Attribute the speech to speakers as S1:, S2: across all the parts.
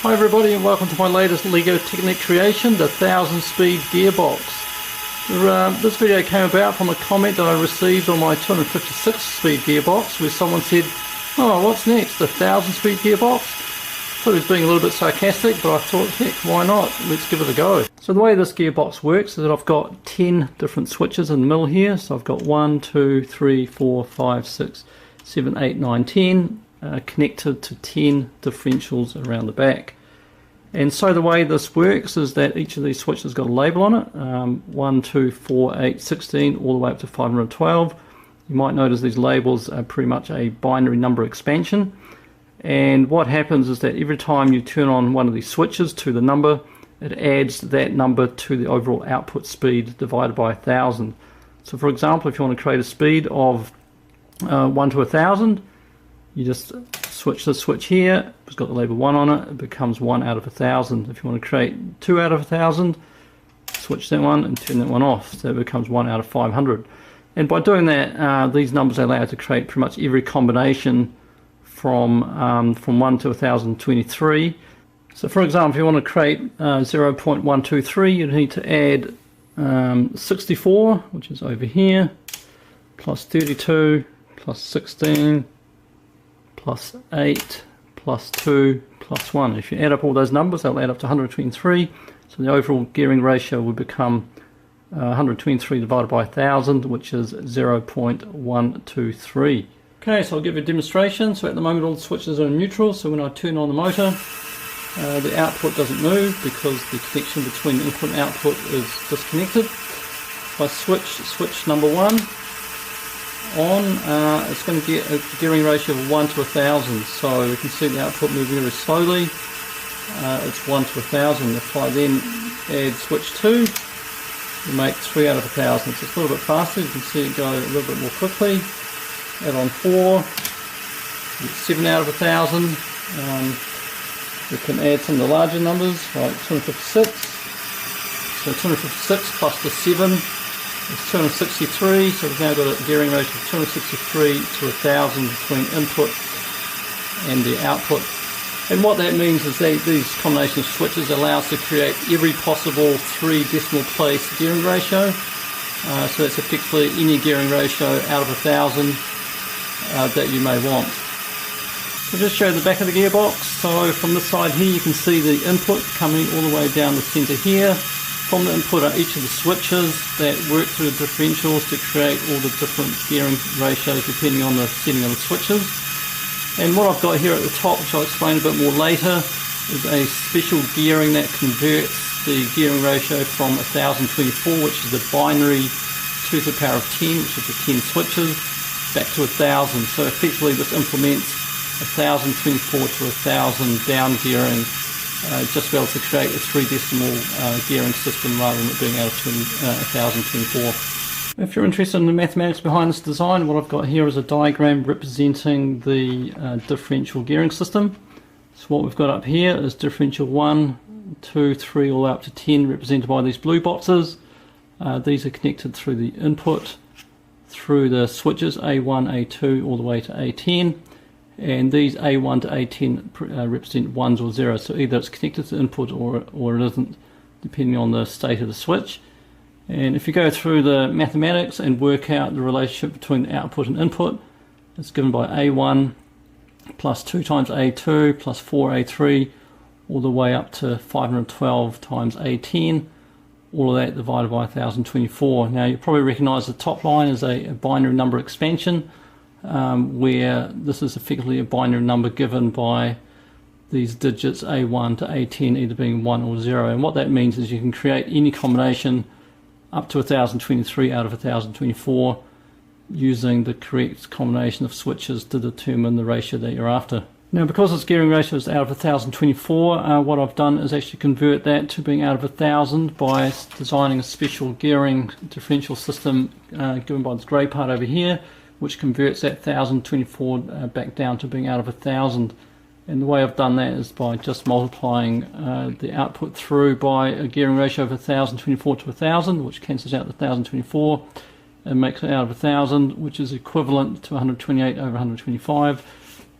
S1: Hi everybody and welcome to my latest LEGO Technic creation, the 1000 speed gearbox. This video came about from a comment that I received on my 256 speed gearbox where someone said, "Oh, what's next, the 1000 speed gearbox?" I thought he was being a little bit sarcastic, but I thought, heck, why not? Let's give it a go. So the way this gearbox works is that I've got 10 different switches in the middle here. So I've got 1, 2, 3, 4, 5, 6, 7, 8, 9, 10. Connected to 10 differentials around the back. And so the way this works is that each of these switches has got a label on it, 1, 2, 4, 8, 16, all the way up to 512. You might notice these labels are pretty much a binary number expansion. And what happens is that every time you turn on one of these switches to the number, it adds that number to the overall output speed divided by 1000. So for example, if you want to create a speed of 1 to 1000, you just switch the switch here, it's got the label 1 on it, it becomes 1 out of 1000. If you want to create 2 out of 1000, switch that one and turn that one off, so it becomes 1 out of 500. And by doing that, these numbers are allowed to create pretty much every combination from 1 to 1023. So for example, if you want to create 0.123, you need to add 64, which is over here, plus 32, plus 16, plus 8, plus 2, plus 1. If you add up all those numbers, they'll add up to 123. So the overall gearing ratio will become 123 divided by 1000, which is 0.123. Okay, so I'll give you a demonstration. So at the moment all the switches are in neutral, so when I turn on the motor, the output doesn't move because the connection between input and output is disconnected. If I switch number 1 on, it's going to get a gearing ratio of 1 to 1000, so we can see the output moving very slowly. It's 1 to 1000. If I then add switch 2, we make 3 out of 1000, so it's a little bit faster. You can see it go a little bit more quickly. Add on 4, 7 out of 1000. We can add some of the larger numbers like 256, so 256 plus the 7 it's 263, so we've now got a gearing ratio of 263 to 1000 between input and the output. And what that means is that these combination of switches allow us to create every possible 3 decimal place gearing ratio. So that's effectively any gearing ratio out of 1000 that you may want. So just show the back of the gearbox. So from this side here you can see the input coming all the way down the center here. From the input are each of the switches that work through the differentials to create all the different gearing ratios depending on the setting of the switches. And what I've got here at the top, which I'll explain a bit more later, is a special gearing that converts the gearing ratio from 1024, which is the binary 2 to the power of 10, which is the 10 switches, back to 1000. So effectively this implements 1024 to 1000 down gearing, just to be able to create a 3 decimal gearing system rather than it being out of 1024. If you're interested in the mathematics behind this design, what I've got here is a diagram representing the differential gearing system. So what we've got up here is differential 1, 2, 3 all the way up to 10 represented by these blue boxes. These are connected through the input, through the switches A1, A2 all the way to A10. And these A1 to A10 represent 1s or 0s, so either it's connected to input or it isn't, depending on the state of the switch. And if you go through the mathematics and work out the relationship between output and input, it's given by A1 plus 2 times A2 plus 4A3 all the way up to 512 times A10, all of that divided by 1024. Now you probably recognize the top line as a binary number expansion, where this is effectively a binary number given by these digits A1 to A10 either being 1 or 0. And what that means is you can create any combination up to 1023 out of 1024 using the correct combination of switches to determine the ratio that you're after. Now because this gearing ratio is out of 1024, what I've done is actually convert that to being out of 1000 by designing a special gearing differential system given by this grey part over here, which converts that 1024 back down to being out of 1000. And the way I've done that is by just multiplying the output through by a gearing ratio of 1024 to 1000, which cancels out the 1024 and makes it out of 1000, which is equivalent to 128 over 125.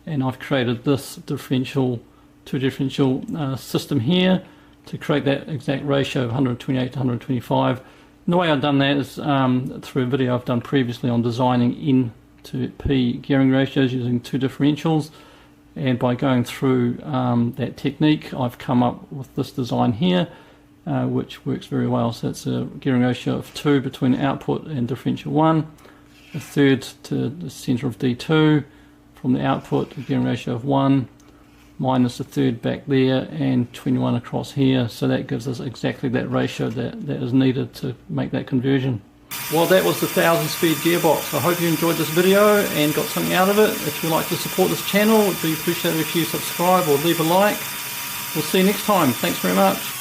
S1: And I've created this differential two differential system here to create that exact ratio of 128 to 125. And the way I've done that is through a video I've done previously on designing N to P gearing ratios using two differentials, and by going through that technique I've come up with this design here, which works very well. So it's a gearing ratio of 2 between output and differential 1, a third to the center of D2, from the output a gearing ratio of 1, minus a third back there, and 21 across here. So that gives us exactly that ratio that is needed to make that conversion. Well, that was the 1000-speed gearbox. I hope you enjoyed this video and got something out of it. If you'd like to support this channel, it would be appreciated if you subscribe or leave a like. We'll see you next time. Thanks very much.